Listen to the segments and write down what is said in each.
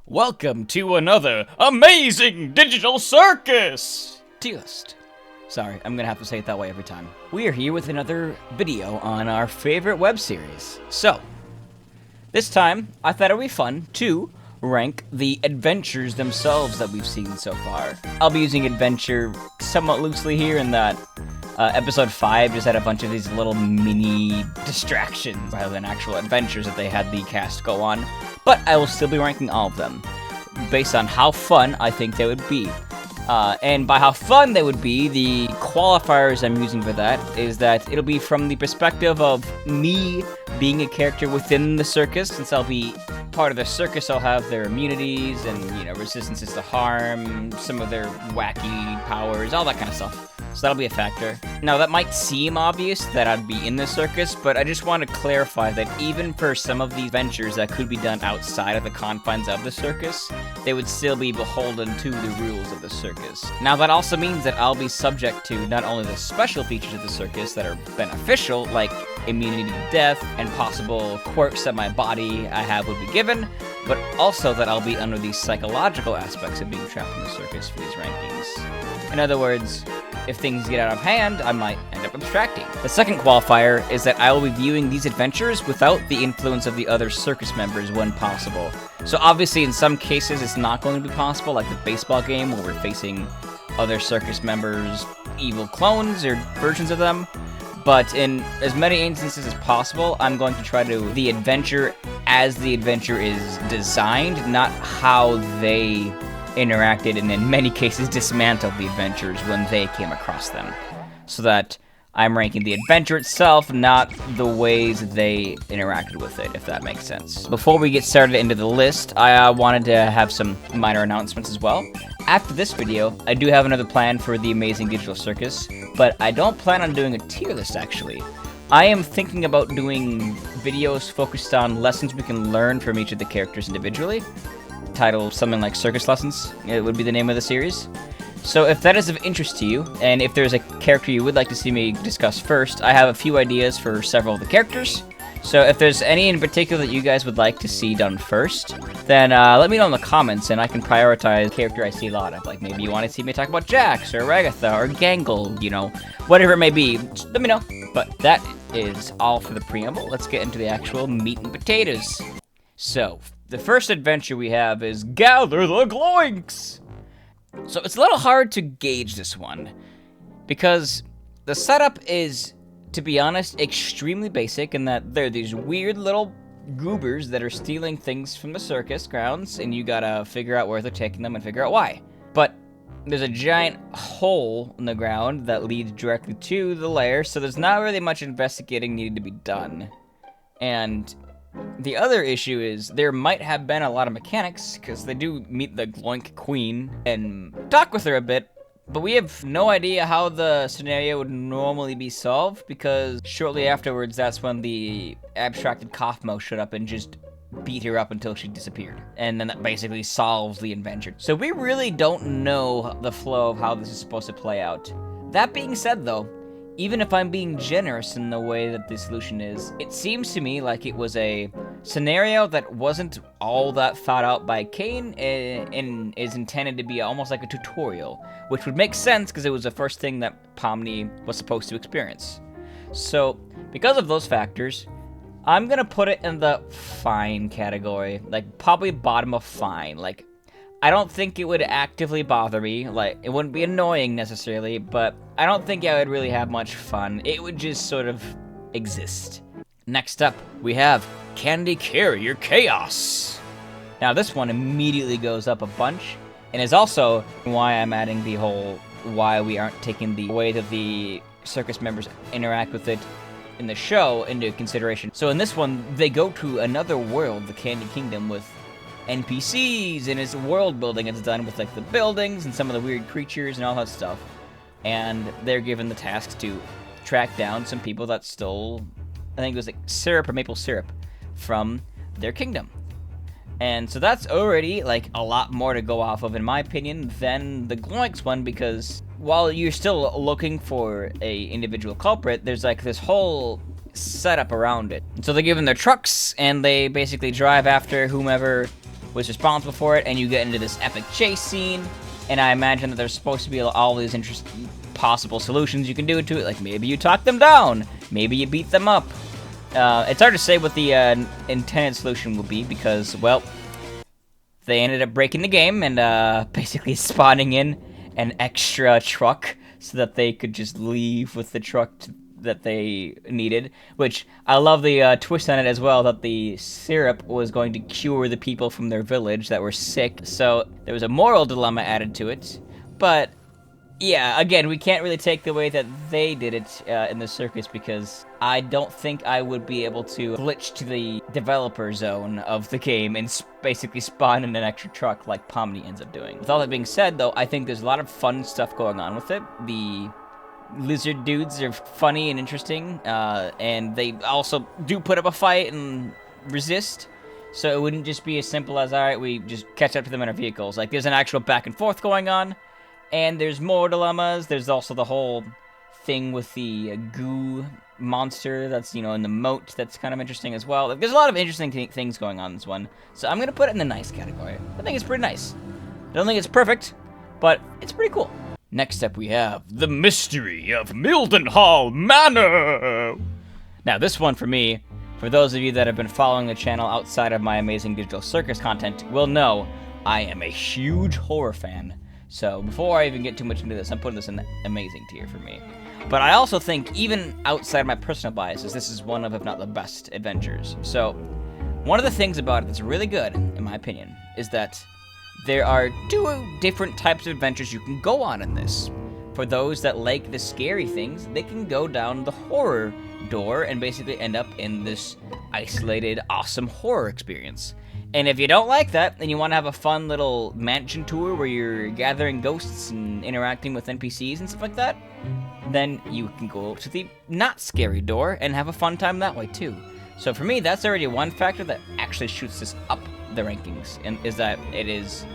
Welcome to another Amazing Digital Circus! Tier list. Sorry, I'm gonna have to say it that way every time. We are here with another video on our favorite web series. So, this time, I thought it would be fun to rank the adventures themselves that we've seen so far. I'll be using adventure somewhat loosely here in that episode 5 just had a bunch of these little mini distractions rather than actual adventures that they had the cast go on. But I will still be ranking all of them based on how fun I think they would be. And by how fun they would be, the qualifiers I'm using for that is that it'll be from the perspective of me being a character within the circus. Since I'll be part of the circus, I'll have their immunities and, resistances to harm, some of their wacky powers, all that kind of stuff. So that'll be a factor. Now, that might seem obvious that I'd be in the circus, but I just want to clarify that even for some of these ventures that could be done outside of the confines of the circus, they would still be beholden to the rules of the circus. Now, that also means that I'll be subject to not only the special features of the circus that are beneficial, like immunity to death and possible quirks that my body I have would be given, but also that I'll be under the psychological aspects of being trapped in the circus for these rankings. In other words, if things get out of hand, I might end up abstracting. The second qualifier is that I will be viewing these adventures without the influence of the other circus members when possible. So obviously in some cases it's not going to be possible, like the baseball game where we're facing other circus members, evil clones or versions of them. But in as many instances as possible, I'm going to try to do the adventure as the adventure is designed, not how they interacted and in many cases dismantled the adventures when they came across them. So that I'm ranking the adventure itself, not the ways they interacted with it, if that makes sense. Before we get started into the list, I wanted to have some minor announcements as well. After this video, I do have another plan for the Amazing Digital Circus, but I don't plan on doing a tier list actually. I am thinking about doing videos focused on lessons we can learn from each of the characters individually. Titled something like Circus Lessons, it would be the name of the series. So if that is of interest to you, and if there's a character you would like to see me discuss first, I have a few ideas for several of the characters. So if there's any in particular that you guys would like to see done first, then let me know in the comments and I can prioritize the character I see a lot of. Like maybe you want to see me talk about Jax, or Ragatha, or Gangle, whatever it may be, just let me know. But that is all for the preamble. Let's get into the actual meat and potatoes. So, the first adventure we have is Gather the Gloinks! So it's a little hard to gauge this one, because the setup is, to be honest, extremely basic in that they're these weird little goobers that are stealing things from the circus grounds, and you gotta figure out where they're taking them and figure out why. But there's a giant hole in the ground that leads directly to the lair, so there's not really much investigating needed to be done. And the other issue is there might have been a lot of mechanics, because they do meet the Gloink Queen and talk with her a bit, but we have no idea how the scenario would normally be solved, because shortly afterwards that's when the abstracted Kaufmo showed up and just beat her up until she disappeared. And then that basically solves the adventure. So we really don't know the flow of how this is supposed to play out. That being said though, even if I'm being generous in the way that the solution is, it seems to me like it was a scenario that wasn't all that thought out by Kane and is intended to be almost like a tutorial, which would make sense because it was the first thing that Pomni was supposed to experience. So, because of those factors, I'm gonna put it in the fine category, like probably bottom of fine. Like, I don't think it would actively bother me, like, it wouldn't be annoying necessarily, but I don't think I would really have much fun. It would just sort of exist. Next up, we have Candy Carrier Chaos. Now this one immediately goes up a bunch, and is also why I'm adding the whole why we aren't taking the way that the circus members interact with it in the show into consideration. So in this one, they go to another world, the Candy Kingdom, with NPCs, and his world building is done with like the buildings and some of the weird creatures and all that stuff. And they're given the task to track down some people that stole, I think it was like syrup or maple syrup from their kingdom. And so that's already like a lot more to go off of, in my opinion, than the Gloinks one, because while you're still looking for a individual culprit, there's like this whole setup around it. And so they're given their trucks and they basically drive after whomever was responsible for it, and you get into this epic chase scene, and I imagine that there's supposed to be all these interesting possible solutions you can do to it, like maybe you talk them down, maybe you beat them up. It's hard to say what the intended solution will be because, well, they ended up breaking the game and basically spawning in an extra truck so that they could just leave with the truck that they needed, which I love the twist on it as well, that the syrup was going to cure the people from their village that were sick, so there was a moral dilemma added to it. But yeah, again, we can't really take the way that they did it in the circus because I don't think I would be able to glitch to the developer zone of the game and basically spawn in an extra truck like Pomni ends up doing. With all that being said, though, I think there's a lot of fun stuff going on with it. The lizard dudes are funny and interesting, and they also do put up a fight and resist. So it wouldn't just be as simple as, alright, we just catch up to them in our vehicles. Like, there's an actual back and forth going on. And there's more dilemmas. There's also the whole thing with the goo monster that's, you know, in the moat. That's kind of interesting as well. There's a lot of interesting things going on in this one. So I'm going to put it in the nice category. I think it's pretty nice. I don't think it's perfect, but it's pretty cool. Next up we have The Mystery of Mildenhall Manor. Now this one for me, for those of you that have been following the channel outside of my Amazing Digital Circus content, will know I am a huge horror fan. So before I even get too much into this, I'm putting this in the amazing tier for me. But I also think, even outside my personal biases, this is one of, if not the best, adventures. So one of the things about it that's really good, in my opinion, is that there are 2 different types of adventures you can go on in this. For those that like the scary things, they can go down the horror door and basically end up in this isolated, awesome horror experience. And if you don't like that, and you want to have a fun little mansion tour where you're gathering ghosts and interacting with NPCs and stuff like that, then you can go to the not scary door and have a fun time that way too. So for me, that's already one factor that actually shoots this up the rankings, and is that it is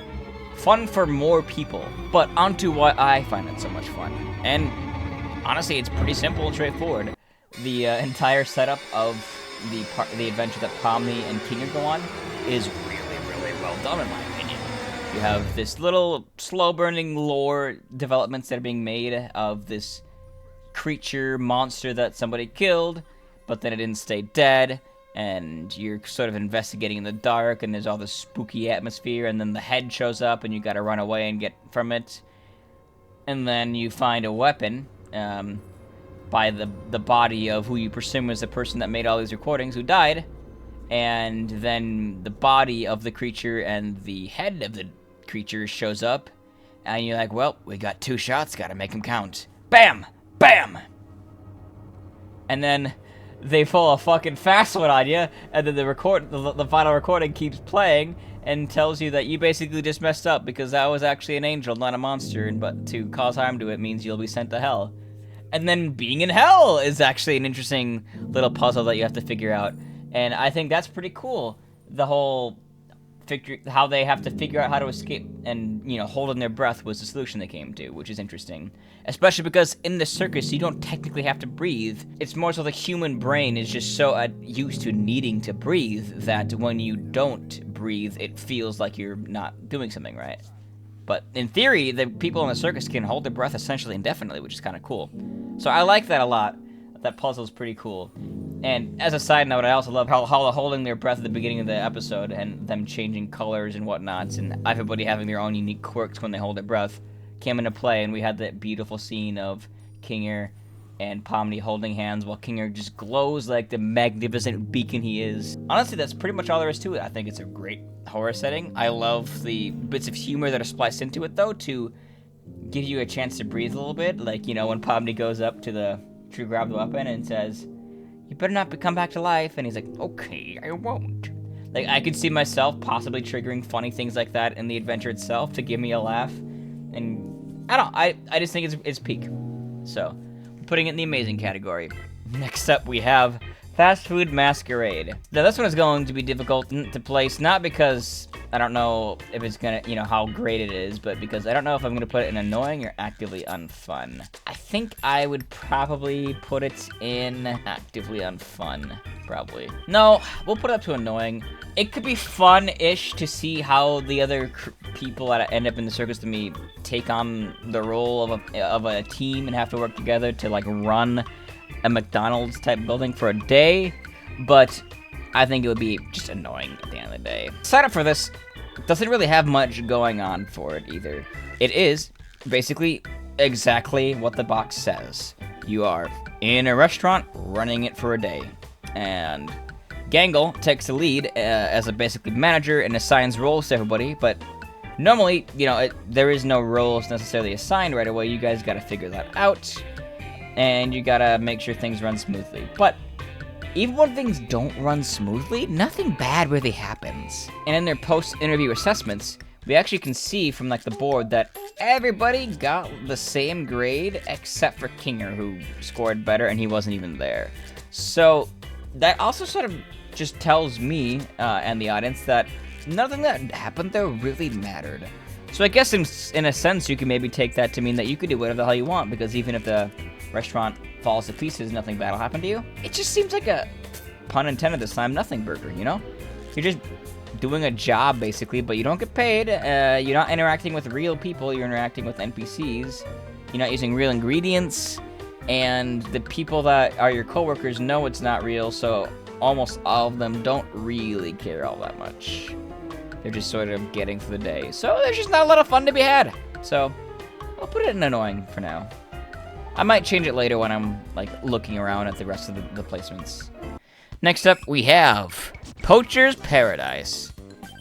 fun for more people. But onto why I find it so much fun. And honestly, it's pretty simple and straightforward. The entire setup of the adventure that Pomni and Kinger go on is really, really well done in my opinion. You have this little slow-burning lore developments that are being made of this creature, monster that somebody killed, but then it didn't stay dead, and you're sort of investigating in the dark, and there's all this spooky atmosphere, and then the head shows up, and you gotta run away and get from it. And then you find a weapon, by the body of who you presume is the person that made all these recordings who died, and then the body of the creature and the head of the creature shows up, and you're like, well, we got 2 shots, gotta make them count. Bam! Bam! And then they pull a fucking fast one on you, and then the final recording keeps playing and tells you that you basically just messed up because that was actually an angel, not a monster, but to cause harm to it means you'll be sent to hell. And then being in hell is actually an interesting little puzzle that you have to figure out. And I think that's pretty cool. The whole how they have to figure out how to escape and, you know, holding their breath was the solution they came to, which is interesting. Especially because in the circus, you don't technically have to breathe. It's more so the human brain is just so used to needing to breathe that when you don't breathe, it feels like you're not doing something right. But in theory, the people in the circus can hold their breath essentially indefinitely, which is kind of cool. So I like that a lot. That puzzle's pretty cool. And as a side note, I also love how holding their breath at the beginning of the episode and them changing colors and whatnot, and everybody having their own unique quirks when they hold their breath came into play, and we had that beautiful scene of Kinger and Pomni holding hands while Kinger just glows like the magnificent beacon he is. Honestly, that's pretty much all there is to it. I think it's a great horror setting. I love the bits of humor that are spliced into it, though, to give you a chance to breathe a little bit. Like, you know, when Pomni goes up to grab the weapon and says, "You better not come back to life," and he's like, "Okay, I won't." Like, I could see myself possibly triggering funny things like that in the adventure itself to give me a laugh. And I just think it's peak. So, putting it in the amazing category. Next up, we have Fast Food Masquerade. Now this one is going to be difficult to place, not because I don't know if it's gonna, how great it is, but because I don't know if I'm gonna put it in annoying or actively unfun. I think I would probably put it in actively unfun, probably. No, we'll put it up to annoying. It could be fun-ish to see how the other people that end up in the circus to me take on the role of a team and have to work together to like run a McDonald's type building for a day, but I think it would be just annoying at the end of the day. Setup for this doesn't really have much going on for it either. It is basically exactly what the box says. You are in a restaurant running it for a day, and Gangle takes the lead as a basically manager and assigns roles to everybody, but normally, there is no roles necessarily assigned right away. You guys gotta figure that out, and you gotta make sure things run smoothly. But even when things don't run smoothly, nothing bad really happens. And in their post-interview assessments, we actually can see from like the board that everybody got the same grade except for Kinger, who scored better, and he wasn't even there. So that also sort of just tells me and the audience that nothing that happened there really mattered. So I guess in a sense, you can maybe take that to mean that you could do whatever the hell you want, because even if the restaurant falls to pieces, nothing bad will happen to you. It just seems like a, pun intended this time, nothing burger, You're just doing a job, basically, but you don't get paid. You're not interacting with real people, you're interacting with NPCs. You're not using real ingredients, and the people that are your coworkers know it's not real, so almost all of them don't really care all that much. They're just sort of getting through the day. So there's just not a lot of fun to be had. So I'll put it in annoying for now. I might change it later when I'm like looking around at the rest of the placements. Next up, we have Poacher's Paradise.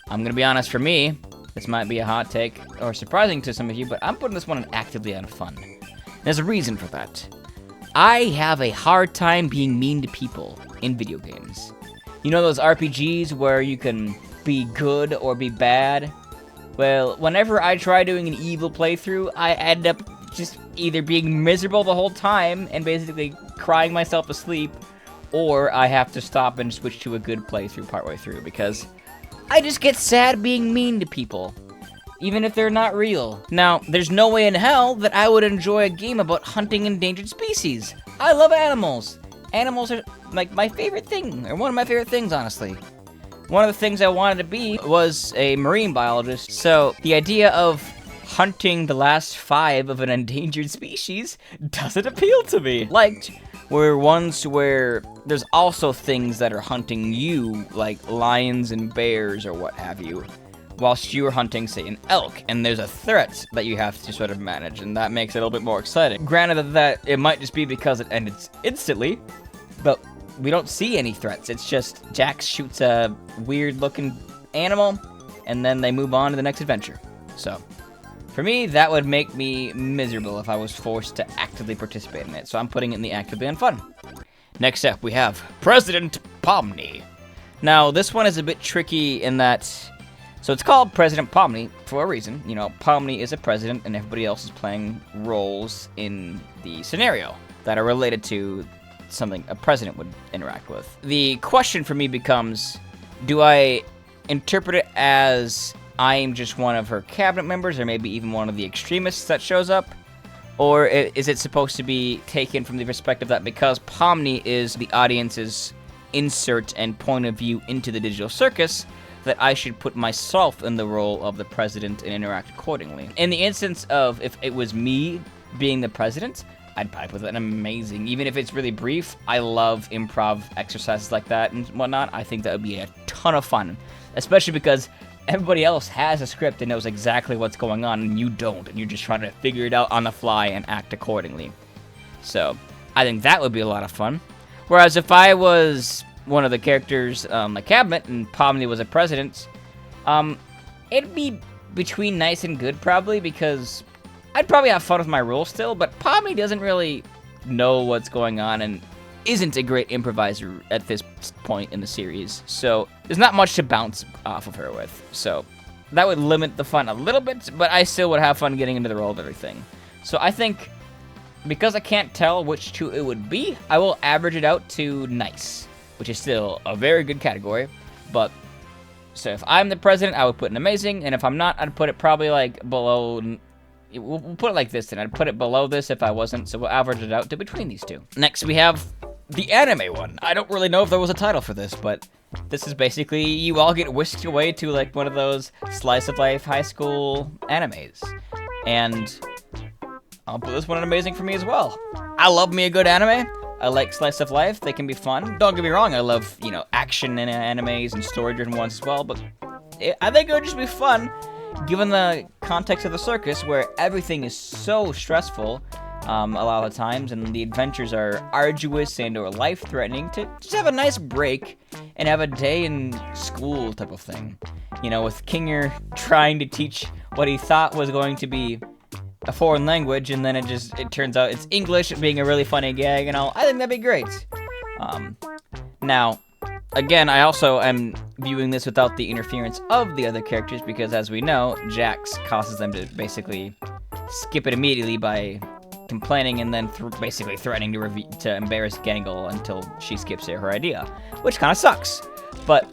I'm gonna be honest, for me, this might be a hot take or surprising to some of you, but I'm putting this one in actively unfun. There's a reason for that. I have a hard time being mean to people in video games. You know those RPGs where you can be good or be bad? Well, whenever I try doing an evil playthrough, I end up just either being miserable the whole time and basically crying myself to sleep, or I have to stop and switch to a good playthrough partway through, because I just get sad being mean to people, even if they're not real. Now, there's no way in hell that I would enjoy a game about hunting endangered species. I love animals. Animals are like my favorite thing, or one of my favorite things, honestly. One of the things I wanted to be was a marine biologist, so the idea of hunting the last 5 of an endangered species doesn't appeal to me. Liked were ones where there's also things that are hunting you, like lions and bears or what have you, whilst you're hunting, say, an elk, and there's a threat that you have to sort of manage, and that makes it a little bit more exciting. Granted that it might just be because it ends instantly, but we don't see any threats. It's just Jax shoots a weird-looking animal, and then they move on to the next adventure. So, for me, that would make me miserable if I was forced to actively participate in it, so I'm putting it in the actively unfun. Next up, we have President Pomni. Now, this one is a bit tricky in that, so it's called President Pomni for a reason. Pomni is a president, and everybody else is playing roles in the scenario that are related to something a president would interact with. The question for me becomes, do I interpret it as I'm just one of her cabinet members, or maybe even one of the extremists that shows up? Or is it supposed to be taken from the perspective that because Pomni is the audience's insert and point of view into the digital circus, that I should put myself in the role of the president and interact accordingly? In the instance of if it was me being the president, I'd probably put an amazing, even if it's really brief. I love improv exercises like that and whatnot. I think that would be a ton of fun, especially because everybody else has a script and knows exactly what's going on, and you don't, and you're just trying to figure it out on the fly and act accordingly. So, I think that would be a lot of fun. Whereas if I was one of the characters on the cabinet and Pomni was a president, it'd be between nice and good, probably, because I'd probably have fun with my role still, but Pomni doesn't really know what's going on and isn't a great improviser at this point in the series, so there's not much to bounce off of her with. So that would limit the fun a little bit, but I still would have fun getting into the role of everything. So I think, because I can't tell which two it would be, I will average it out to nice. which is still a very good category. But so if I'm the president, I would put an amazing, and if I'm not, I'd put it probably like below. We'll put it like this, then I'd put it below this if I wasn't. So we'll average it out to between these two. Next, we have the anime one. I don't really know if there was a title for this, but this is basically you all get whisked away to like one of those slice of life high school animes, and I'll put this one in amazing for me as well. I love me a good anime. I like slice of life. They can be fun. Don't get me wrong. I love, you know, action in animes and story-driven ones as well. But I think it would just be fun, given the context of the circus, where everything is so stressful a lot of the times, and the adventures are arduous and or life-threatening, to just have a nice break and have a day in school type of thing. You know, with Kinger trying to teach what he thought was going to be a foreign language, and then it turns out it's English, being a really funny gag and all. I think that'd be great. Now, again, I also am viewing this without the interference of the other characters, because as we know, Jax causes them to basically skip it immediately by complaining and then basically threatening to embarrass Gangle until she skips her idea, which kind of sucks. But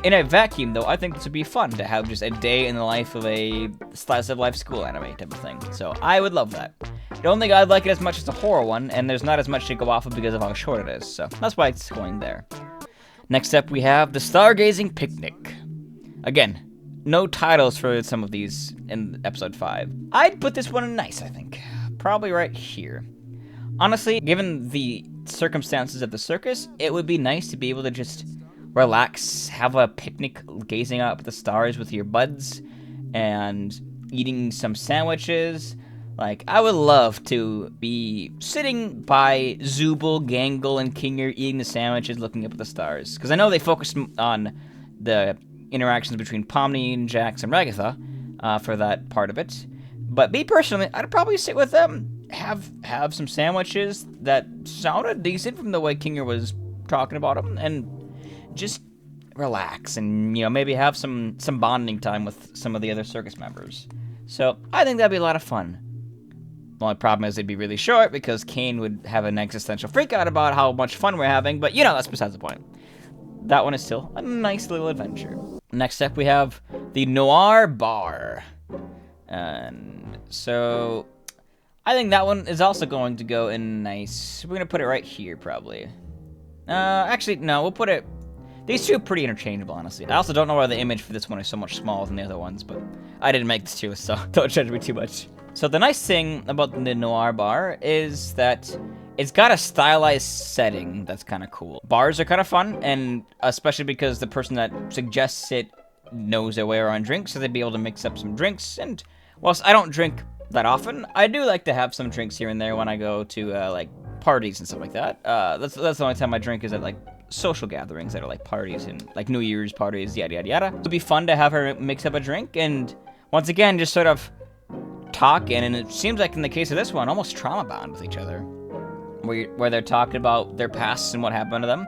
in a vacuum, though, I think this would be fun to have just a day in the life of a slice of life school anime type of thing. So I would love that. I don't think I'd like it as much as the horror one, and there's not as much to go off of because of how short it is. So that's why it's going there. Next up, we have the Stargazing Picnic. Again, no titles for some of these in episode 5. I'd put this one in nice, I think. Probably right here. Honestly, given the circumstances of the circus, it would be nice to be able to just relax, have a picnic gazing up at the stars with your buds, and eating some sandwiches. Like, I would love to be sitting by Zooble, Gangle, and Kinger eating the sandwiches, looking up at the stars. Because I know they focus on the interactions between Pomni and Jax and Ragatha for that part of it. But me personally, I'd probably sit with them, have some sandwiches that sounded decent from the way Kinger was talking about them, and just relax and, you know, maybe have some bonding time with some of the other circus members. So I think that'd be a lot of fun. The only problem is it'd be really short because Kane would have an existential freakout about how much fun we're having, but you know, that's besides the point. That one is still a nice little adventure. Next up, we have the Noir Bar. And so I think that one is also going to go in nice. We're going to put it right here, probably. Actually, no, we'll put it. These two are pretty interchangeable, honestly. I also don't know why the image for this one is so much smaller than the other ones, but I didn't make this too, so don't judge me too much. So the nice thing about the Noir Bar is that it's got a stylized setting that's kind of cool. Bars are kind of fun, and especially because the person that suggests it knows their way around drinks, so they'd be able to mix up some drinks. And whilst I don't drink that often, I do like to have some drinks here and there when I go to like parties and stuff like that. That's the only time I drink is at like social gatherings that are like parties and like New Year's parties, yada yada yada. It'd be fun to have her mix up a drink and once again just sort of talk, and it seems like in the case of this one, almost trauma bound with each other, where they're talking about their pasts and what happened to them.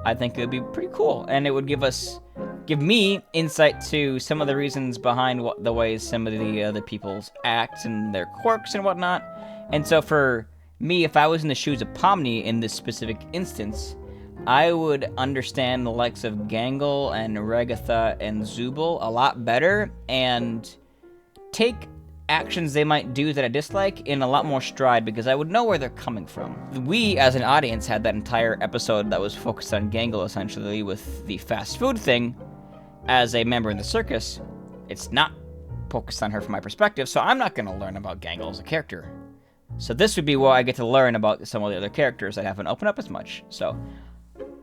I think it would be pretty cool, and it would give me insight to some of the reasons behind the ways some of the other people's act and their quirks and whatnot. And so for me, if I was in the shoes of Pomni in this specific instance, I would understand the likes of Gangle and Ragatha and Zooble a lot better and take actions they might do that I dislike in a lot more stride because I would know where they're coming from. We, as an audience, had that entire episode that was focused on Gangle, essentially, with the fast food thing. As a member in the circus, it's not focused on her from my perspective, so I'm not going to learn about Gangle as a character. So this would be where I get to learn about some of the other characters that haven't opened up as much. So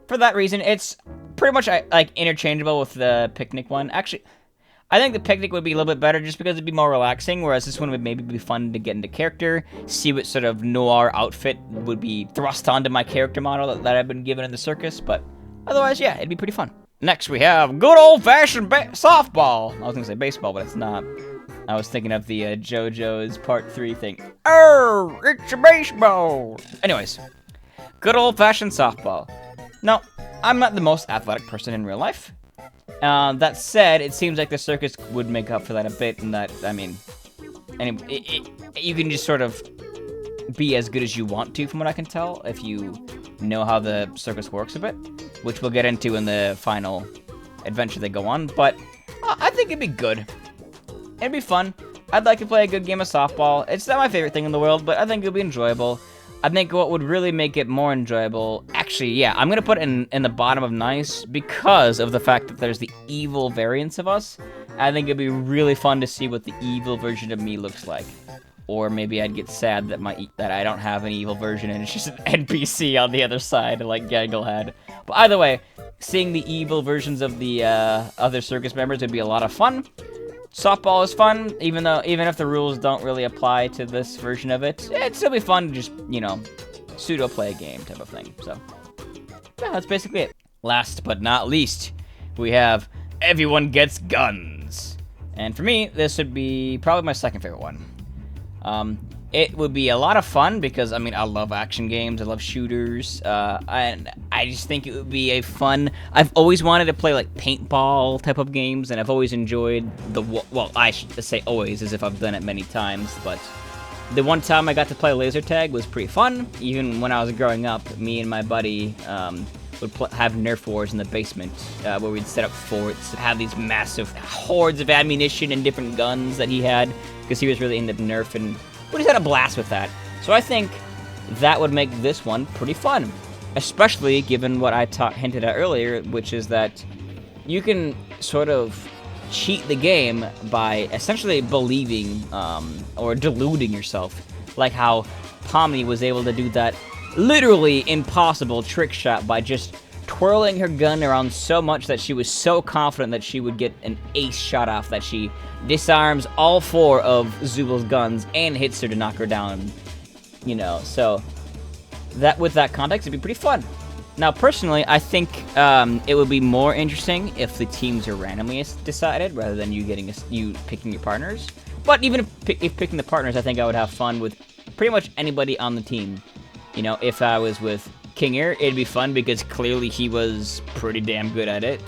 for that reason, it's pretty much like interchangeable with the picnic one. Actually, I think the picnic would be a little bit better just because it'd be more relaxing, whereas this one would maybe be fun to get into character, see what sort of noir outfit would be thrust onto my character model that I've been given in the circus, but otherwise, yeah, it'd be pretty fun. Next, we have good old-fashioned softball. I was going to say baseball, but it's not. I was thinking of the JoJo's Part 3 thing. Oh, it's a baseball! Anyways, good old-fashioned softball. Now, I'm not the most athletic person in real life. That said, it seems like the circus would make up for that a bit, in that, I mean, you can just sort of be as good as you want to, from what I can tell, if you know how the circus works a bit. which we'll get into in the final adventure they go on. But I think it'd be good. It'd be fun. I'd like to play a good game of softball. It's not my favorite thing in the world, but I think it'll be enjoyable. I think what would really make it more enjoyable, actually, yeah, I'm gonna put it in the bottom of nice because of the fact that there's the evil variants of us. I think it'd be really fun to see what the evil version of me looks like. Or maybe I'd get sad that I don't have an evil version and it's just an NPC on the other side, like Gangle had. But either way, seeing the evil versions of the other circus members would be a lot of fun. Softball is fun, even if the rules don't really apply to this version of it. It'd still be fun to just, you know, pseudo play a game type of thing. So, yeah, that's basically it. Last but not least, we have Everyone Gets Guns. And for me, this would be probably my second favorite one. It would be a lot of fun because, I mean, I love action games, I love shooters, and I just think it would be a fun... I've always wanted to play, like, paintball type of games, and I've always enjoyed well, I should say always, as if I've done it many times, but the one time I got to play laser tag was pretty fun. Even when I was growing up, me and my buddy, would have Nerf wars in the basement, where we'd set up forts, have these massive hordes of ammunition and different guns that he had, because he was really into Nerf, and we just had a blast with that. So I think that would make this one pretty fun, especially given what I hinted at earlier, which is that you can sort of cheat the game by essentially believing or deluding yourself, like how Pomni was able to do that literally impossible trick shot by just twirling her gun around so much that she was so confident that she would get an ace shot off that she disarms all 4 of Zubal's guns and hits her to knock her down, you know. So that, with that context, it'd be pretty fun. Now, personally, I think it would be more interesting if the teams are randomly decided rather than you picking your partners. But even if picking the partners, I think I would have fun with pretty much anybody on the team. You know, if I was with Kinger, it'd be fun because clearly he was pretty damn good at it.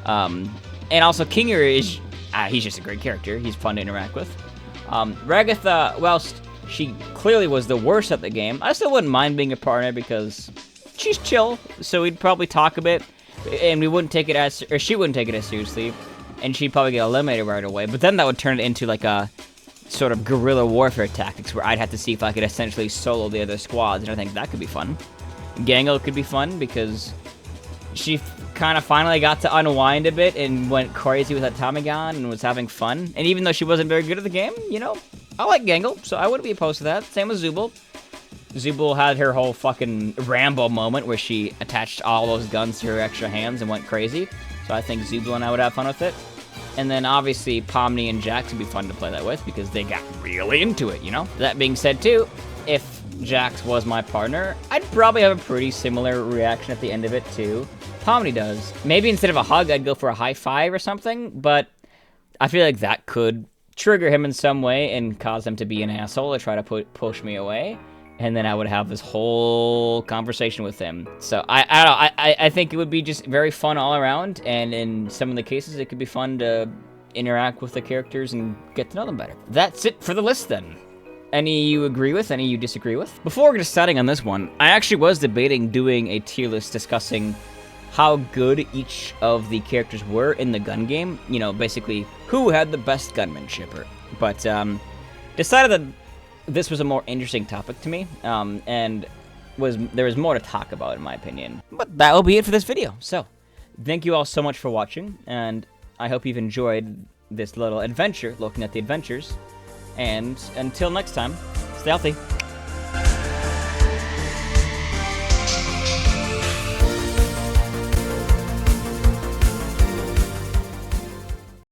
And also, Kinger is... he's just a great character. He's fun to interact with. Ragatha, whilst she clearly was the worst at the game, I still wouldn't mind being a partner because she's chill, so we'd probably talk a bit, and we wouldn't take it as... or she wouldn't take it as seriously, and she'd probably get eliminated right away. But then that would turn it into like a sort of guerrilla warfare tactics where I'd have to see if I could essentially solo the other squads, and I think that could be fun. Gangle could be fun because she kind of finally got to unwind a bit and went crazy with that Tommy gun and was having fun. And even though she wasn't very good at the game, you know, I like Gangle, so I wouldn't be opposed to that. Same with Zubul. Zubul had her whole fucking Rambo moment where she attached all those guns to her extra hands and went crazy. So I think Zubul and I would have fun with it. And then obviously Pomni and Jax would be fun to play that with because they got really into it, you know? That being said too, if Jax was my partner, I'd probably have a pretty similar reaction at the end of it too. Pomni does. Maybe instead of a hug, I'd go for a high five or something, but I feel like that could trigger him in some way and cause him to be an asshole or try to push me away. And then I would have this whole conversation with him. So I think it would be just very fun all around, and in some of the cases, it could be fun to interact with the characters and get to know them better. That's it for the list then. Any you agree with, any you disagree with? Before deciding on this one, I actually was debating doing a tier list discussing how good each of the characters were in the gun game. You know, basically, who had the best gunmanship. But decided that this was a more interesting topic to me, and there was more to talk about in my opinion. But that will be it for this video. So, thank you all so much for watching, and I hope you've enjoyed this little adventure, looking at the adventures. And until next time, stay healthy.